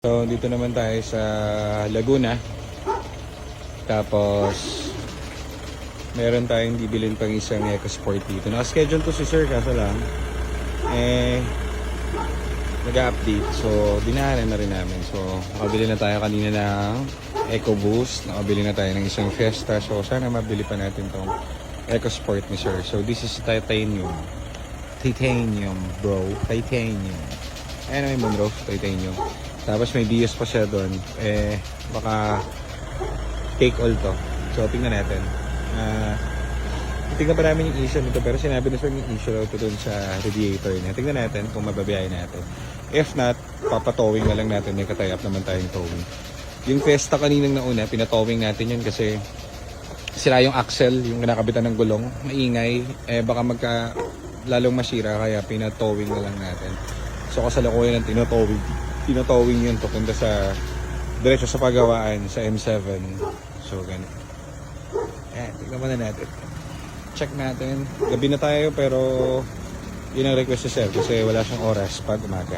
So dito naman tayo sa Laguna. Tapos meron tayong bibilin pang isang EcoSport dito. Naka-schedule to si sir kaso lang nag-update. So dinaanan na rin namin. So nakabili na tayo kanina ng EcoBoost. Nakabili na tayo ng isang Fiesta. So sana mabili pa natin tong EcoSport ni sir. So this is titanium. Titanium bro. Titanium. Ayan naman Monroe. Titanium. Tapos may BS pa siya doon. Baka take all to. So tingnan natin. Tingnan pa namin yung issue nito. Pero sinabi na sir yung issue to doon sa radiator niya. Tingnan natin kung mababiyahin natin. If not, papatowing na lang natin. May katayap naman tayong towing. Yung Fiesta kaninang nauna, pinatowing natin yun kasi sira yung axle, yung kinakabitan ng gulong. Maingay. Baka lalong masira. Kaya pinatowing na lang natin. So kasalukuyan ng tinatowing yun papunta sa diretso sa pagawaan sa M7. So ganun. Tignan muna natin. Check natin. Gabi na tayo pero yun ang request sa sir kasi wala siyang oras pag umaga.